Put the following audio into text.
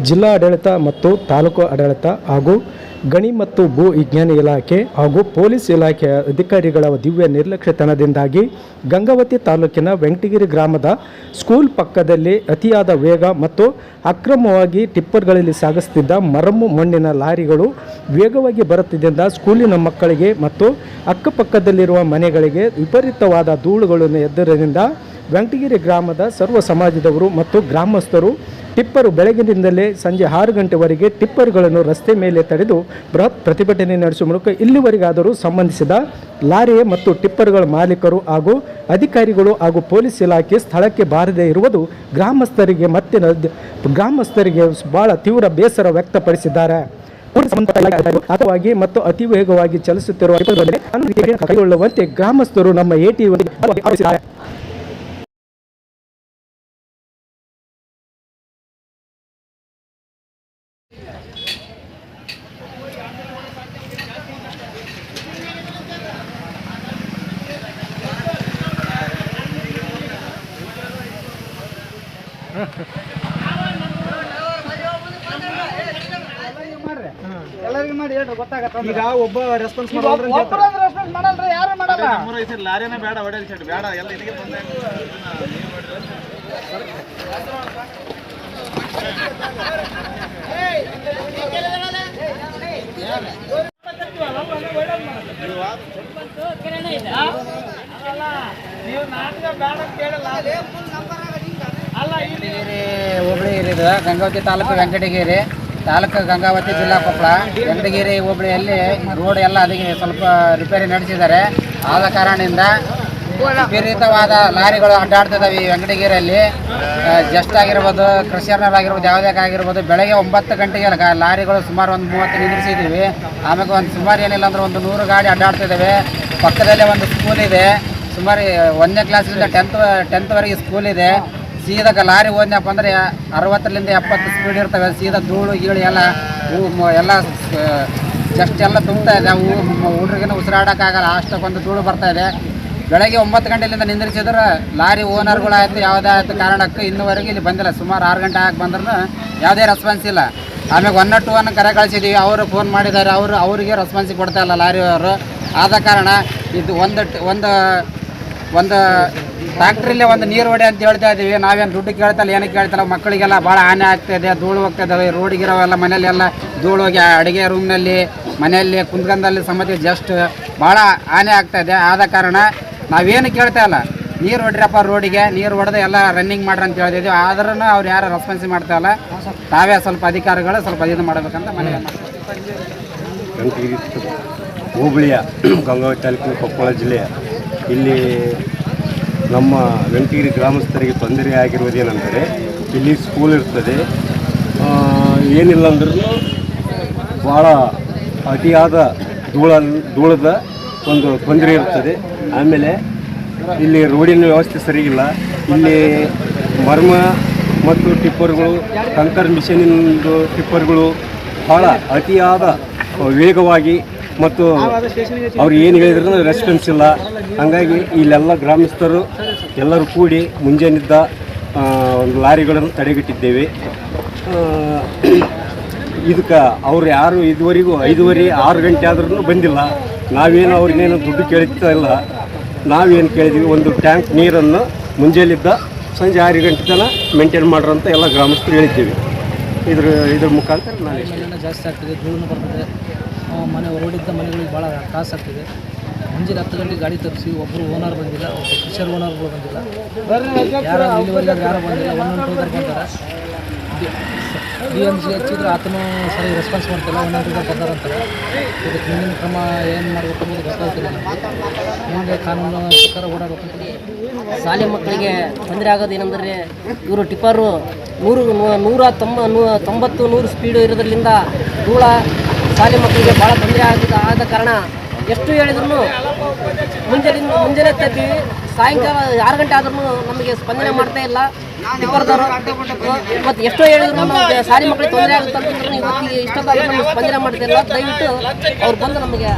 ಜಿಲ್ಲಾ ಆಡಳಿತ ಮತ್ತು ತಾಲೂಕು ಆಡಳಿತ ಹಾಗೂ ಗಣಿ ಮತ್ತು ಭೂ ವಿಜ್ಞಾನ ಇಲಾಖೆ ಹಾಗೂ ಪೊಲೀಸ್ ಇಲಾಖೆಯ ಅಧಿಕಾರಿಗಳ ದಿವ್ಯ ನಿರ್ಲಕ್ಷ್ಯತನದಿಂದಾಗಿ ಗಂಗಾವತಿ ತಾಲೂಕಿನ ವೆಂಕಟಗಿರಿ ಗ್ರಾಮದ ಸ್ಕೂಲ್ ಪಕ್ಕದಲ್ಲಿ ಅತಿಯಾದ ವೇಗ ಮತ್ತು ಅಕ್ರಮವಾಗಿ ಟಿಪ್ಪರ್ಗಳಲ್ಲಿ ಸಾಗಿಸುತ್ತಿದ್ದ ಮರಮು ಮಣ್ಣಿನ ಲಾರಿಗಳು ವೇಗವಾಗಿ ಬರುತ್ತಿದ್ದರಿಂದ ಸ್ಕೂಲಿನ ಮಕ್ಕಳಿಗೆ ಮತ್ತು ಅಕ್ಕಪಕ್ಕದಲ್ಲಿರುವ ಮನೆಗಳಿಗೆ ವಿಪರೀತವಾದ ಧೂಳುಗಳನ್ನು ಎದ್ದರಿಂದ ವೆಂಕಟಗಿರಿ ಗ್ರಾಮದ ಸರ್ವ ಸಮಾಜದವರು ಮತ್ತು ಗ್ರಾಮಸ್ಥರು ಟಿಪ್ಪರು ಬೆಳಗಿನಿಂದಲೇ ಸಂಜೆ 6 ಗಂಟೆವರೆಗೆ ಟಿಪ್ಪರ್ಗಳನ್ನು ರಸ್ತೆ ಮೇಲೆ ತಡೆದು ಬೃಹತ್ ಪ್ರತಿಭಟನೆ ನಡೆಸುವ ಮೂಲಕ ಇಲ್ಲಿವರೆಗಾದರೂ ಸಂಬಂಧಿಸಿದ ಲಾರಿ ಮತ್ತು ಟಿಪ್ಪರ್ಗಳ ಮಾಲೀಕರು ಹಾಗೂ ಅಧಿಕಾರಿಗಳು ಹಾಗೂ ಪೊಲೀಸ್ ಇಲಾಖೆ ಸ್ಥಳಕ್ಕೆ ಬಾರದೇ ಇರುವುದು ಗ್ರಾಮಸ್ಥರಿಗೆ ಬಹಳ ತೀವ್ರ ಬೇಸರ ವ್ಯಕ್ತಪಡಿಸಿದ್ದಾರೆ. ಅಥವಾ ಮತ್ತು ಅತಿ ವೇಗವಾಗಿ ಚಲಿಸುತ್ತಿರುವ ಕೈಗೊಳ್ಳುವಂತೆ ಗ್ರಾಮಸ್ಥರು ನಮ್ಮ ATV ಆದೇಶಿಸಿದ್ದಾರೆ. ಎಲ್ಲರಿಗೂ ಮಾಡಿ ಹೇಳ್ರಿ ಗೊತ್ತಾಗತ್ತ. ಈಗ ಒಬ್ಬ ರೆಸ್ಪಾನ್ಸ್ ಮಾಡಲ್ರಿ, ಯಾರು ಮಾಡಲ್ಲ. ಲಾರಿನೇ ಬೇಡ, ಹೊಡೆಯಲ್ ಸೆಟ್ ಬೇಡ, ಎಲ್ಲ ಇಲ್ಲಿಗೆ ಬಂದ ಹೋಬಳಿ ಇರಿದು ಗಂಗಾವತಿ ತಾಲೂಕು ವೆಂಕಟಗಿರಿ ತಾಲೂಕು ಗಂಗಾವತಿ ಜಿಲ್ಲಾ ಕೊಪ್ಪಳ. ವೆಂಕಟಗಿರಿ ಹೋಬಳಿಯಲ್ಲಿ ರೋಡ್ ಎಲ್ಲ ಅದಕ್ಕೆ ಸ್ವಲ್ಪ ರಿಪೇರಿ ನಡೆಸಿದ್ದಾರೆ. ಆದ ಕಾರಣದಿಂದ ವಿಪರೀತವಾದ ಲಾರಿಗಳು ಅಡ್ಡಾಡ್ತಿದ್ದಾವೆ ಈ ವೆಂಕಟಗಿರಿಯಲ್ಲಿ. ಜಸ್ಟ್ ಆಗಿರ್ಬೋದು, ಕ್ರಷರ್ನಲ್ಲಿ ಆಗಿರ್ಬೋದು, ಯಾವುದೇ ಆಗಿರ್ಬೋದು, ಬೆಳಗ್ಗೆ 9 ಗಂಟೆಗೆ ಲಾರಿಗಳು ಸುಮಾರು ಒಂದು 30 ನಿಂದಿರಿಸಿದ್ದೀವಿ. ಆಮೇಲೆ ಒಂದು ಸುಮಾರು ಏನಿಲ್ಲ ಅಂದ್ರೆ ಒಂದು 100 ಗಾಡಿ ಅಡ್ಡಾಡ್ತಿದ್ದಾವೆ. ಪಕ್ಕದಲ್ಲೇ ಒಂದು ಸ್ಕೂಲ್ ಇದೆ, ಸುಮಾರು 1ನೇ ಕ್ಲಾಸಿಂದ 10th ಸ್ಕೂಲ್ ಇದೆ. ಸೀದಾ ಲಾರಿ ಹೋದ್ನಪ್ಪ ಅಂದರೆ 60ರಿಂದ 70 ಸ್ಪೀಡ್ ಇರ್ತವೆ. ಸೀದಾ ಧೂಳು ಗೀಳು ಎಲ್ಲ ಜಸ್ಟ್ ಎಲ್ಲ ತುಂಬ್ತಾ ಇದೆ. ಅವು ಹುಡುಗರಿಗೂ ಉಸಿರಾಡೋಕ್ಕಾಗಲ್ಲ, ಅಷ್ಟಕ್ಕೊಂದು ಧೂಳು ಬರ್ತಾ ಇದೆ. ಬೆಳಗ್ಗೆ 9 ಗಂಟೆಯಿಂದ ನಿಂದಿರಿಸಿದ್ರೆ ಲಾರಿ ಓನರ್ಗಳಾಯಿತು ಯಾವುದೇ ಆಯಿತು ಕಾರಣಕ್ಕೆ ಇನ್ನೂವರೆಗೆ ಇಲ್ಲಿ ಬಂದಿಲ್ಲ. ಸುಮಾರು 6 ಗಂಟೆ ಆಗಿ ಬಂದ್ರೂ ಯಾವುದೇ ರೆಸ್ಪಾನ್ಸ್ ಇಲ್ಲ. ಆಮೇಲೆ 102 ಕರೆ ಕಳಿಸಿದ್ದೀವಿ, ಅವರು ಫೋನ್ ಮಾಡಿದ್ದಾರೆ, ಅವರಿಗೆ ರೆಸ್ಪಾನ್ಸಿಗೆ ಕೊಡ್ತಾ ಇಲ್ಲ ಲಾರಿಯವರು. ಆದ ಕಾರಣ ಇದು ಒಂದು ಫ್ಯಾಕ್ಟ್ರಿಲಿ ಒಂದು ನೀರು ಹೊಡೆ ಅಂತ ಹೇಳ್ತಾ ಇದ್ದೀವಿ. ನಾವೇನು ದುಡ್ಡು ಕೇಳ್ತಲ್ಲ, ಏನಕ್ಕೆ ಕೇಳ್ತಲ್ಲ. ಮಕ್ಕಳಿಗೆಲ್ಲ ಭಾಳ ಹಾನಿ ಆಗ್ತಾಯಿದೆ, ಧೂಳು ಹೋಗ್ತಾಯಿದ್ದಾವೆ. ರೋಡಿಗಿರೋವೆಲ್ಲ ಮನೆಯಲ್ಲೆಲ್ಲ ಧೂಳು ಹೋಗಿ ಅಡುಗೆ ರೂಮ್ನಲ್ಲಿ ಮನೆಯಲ್ಲಿ ಕುಂತ್ಕಂದಲ್ಲಿ ಸಮೇತ ಜಸ್ಟ್ ಭಾಳ ಹಾನಿ ಆಗ್ತಾಯಿದೆ. ಆದ ಕಾರಣ ನಾವೇನು ಕೇಳ್ತಾ ಇಲ್ಲ, ನೀರು ಹೊಡ್ರಪ್ಪ, ರೋಡಿಗೆ ನೀರು ಹೊಡೆದು ಎಲ್ಲ ರನ್ನಿಂಗ್ ಮಾಡ್ರಿ ಅಂತ ಹೇಳ್ತಿದ್ವಿ. ಆದ್ರೂ ಅವ್ರು ಯಾರು ರೆಸ್ಪಾನ್ಸ್ ಮಾಡ್ತಾ ಇಲ್ಲ. ತಾವೇ ಸ್ವಲ್ಪ ಅಧಿಕಾರಿಗಳು ಸ್ವಲ್ಪ ಇದು ಮಾಡಬೇಕಂತ ಮನೆಗೆ ವೆಂಕಟಗಿರಿ ಹೋಬಳಿಯ ಗಂಗಾವತಿ ತಾಲೂಕಿನ ಕೊಪ್ಪಳ ಜಿಲ್ಲೆಯ ಇಲ್ಲಿ ನಮ್ಮ ವೆಂಕಟಗಿರಿ ಗ್ರಾಮಸ್ಥರಿಗೆ ತೊಂದರೆ ಆಗಿರುವುದೇನೆಂದರೆ ಇಲ್ಲಿ ಸ್ಕೂಲ್ ಇರ್ತದೆ. ಏನಿಲ್ಲ ಅಂದ್ರೂ ಭಾಳ ಅತಿಯಾದ ಧೂಳದ ಒಂದು ತೊಂದರೆ ಇರ್ತದೆ. ಆಮೇಲೆ ಇಲ್ಲಿ ರೋಡಿನ ವ್ಯವಸ್ಥೆ ಸರಿಯಿಲ್ಲ. ಇಲ್ಲಿ ಮರ್ಮ ಮತ್ತು ಟಿಪ್ಪರ್ಗಳು, ಕಂಕರ್ ಮಿಷನಿಂದು ಟಿಪ್ಪರ್ಗಳು ಭಾಳ ಅತಿಯಾದ ವೇಗವಾಗಿ ಮತ್ತು ಅವ್ರು ಏನು ಹೇಳಿದ್ರೂ ರೆಸ್ಪಾನ್ಸ್ ಇಲ್ಲ. ಹಾಗಾಗಿ ಇಲ್ಲೆಲ್ಲ ಗ್ರಾಮಸ್ಥರು ಎಲ್ಲರೂ ಕೂಡಿ ಮುಂಜಾನಿದ್ದ ಒಂದು ಲಾರಿಗಳನ್ನು ತಡೆಗಟ್ಟಿದ್ದೇವೆ. ಇದಕ್ಕೆ ಅವ್ರು ಯಾರು ಇದುವರೆಗೂ 5:30 6 ಆದ್ರೂ ಬಂದಿಲ್ಲ. ನಾವೇನು ಅವ್ರಿಗೇನು ದುಡ್ಡು ಕೇಳ್ತಾ ಇಲ್ಲ. ನಾವೇನು ಕೇಳಿದ್ವಿ, ಒಂದು ಟ್ಯಾಂಕ್ ನೀರನ್ನು ಮುಂಜಾನಿದ್ದ ಸಂಜೆ 6 ಗಂಟೆ ತನಕ ಮೇಂಟೈನ್ ಮಾಡ್ರಂತ ಎಲ್ಲ ಗ್ರಾಮಸ್ಥರು ಹೇಳಿದ್ದೀವಿ. ಇದ್ರ ಮುಖಾಂತರ ನಾನು ಜಾಸ್ತಿ ಆಗ್ತಿದೆ, ಧೂಳನ್ನು ಬರ್ತದೆ. ಮನೆ ರೋಡಿದ್ದ ಮನೆಗಳಿಗೆ ಭಾಳ ತ್ರಾಸಾಗ್ತಿದೆ. ಮುಂಜಾನೆ 10 ಗಂಟೆಗೆ ಗಾಡಿ ತರಿಸಿ ಒಬ್ಬರು ಓನರ್ ಬಂದಿಲ್ಲ, ಒಬ್ಬ ಫಿಶರ್ ಓನರ್ಗಳು ಬಂದಿಲ್ಲ, ಯಾರು ಇಲ್ಲಿವರೆಗೆ ಯಾರು ಬಂದಿಲ್ಲ. 112 ಬರ್ತಾರೆ. DMG ಹಚ್ಚಿದ್ರೆ ಆತನೂ ಸರಿ ರೆಸ್ಪಾನ್ಸ್ ಮಾಡ್ತಿಲ್ಲ. 112 ಬರ್ತಾರಂತಾರೆ. ಇದಕ್ಕೆ ಮುಂದಿನ ಕ್ರಮ ಏನು ಮಾಡಬೇಕು ಅನ್ನೋದು ಗೊತ್ತಾಗ್ತಿಲ್ಲ. ಮುಂದೆ ಕಾನೂನು ಪ್ರಕಾರ ಓಡಾಡಬೇಕಂತ. ಶಾಲೆ ಮಕ್ಕಳಿಗೆ ತೊಂದರೆ ಆಗೋದೇನೆಂದರೆ ಇವರು ಟಿಪ್ಪರು 190 ಸ್ಪೀಡು ಇರೋದ್ರಿಂದ ಧೂಳ ಶಾಲೆ ಮಕ್ಕಳಿಗೆ ಭಾಳ ತೊಂದರೆ ಆದ ಕಾರಣ ಎಷ್ಟು ಹೇಳಿದ್ರು ಮುಂಜಾನೆ ತರ್ತೀವಿ, ಸಾಯಂಕಾಲ 6 ಗಂಟೆ ಆದ್ರೂ ನಮಗೆ ಸ್ಪಂದನೆ ಮಾಡ್ತಾ ಇಲ್ಲ ಟಿಪ್ಪರ್ದವರು. ಮತ್ತು ಎಷ್ಟೋ ಹೇಳಿದ್ರು ನಮಗೆ ಶಾಲೆ ಮಕ್ಕಳಿಗೆ ತೊಂದರೆ ಆಗುತ್ತೆ ಅಂತಂದ್ರೆ ಇವತ್ತಿಗೆ ಇಷ್ಟೊತ್ತಾದ್ರೂ ನಮಗೆ ಸ್ಪಂದನೆ ಮಾಡ್ತಾ ಇಲ್ಲ. ದಯವಿಟ್ಟು ಅವ್ರು ಬಂದು ನಮಗೆ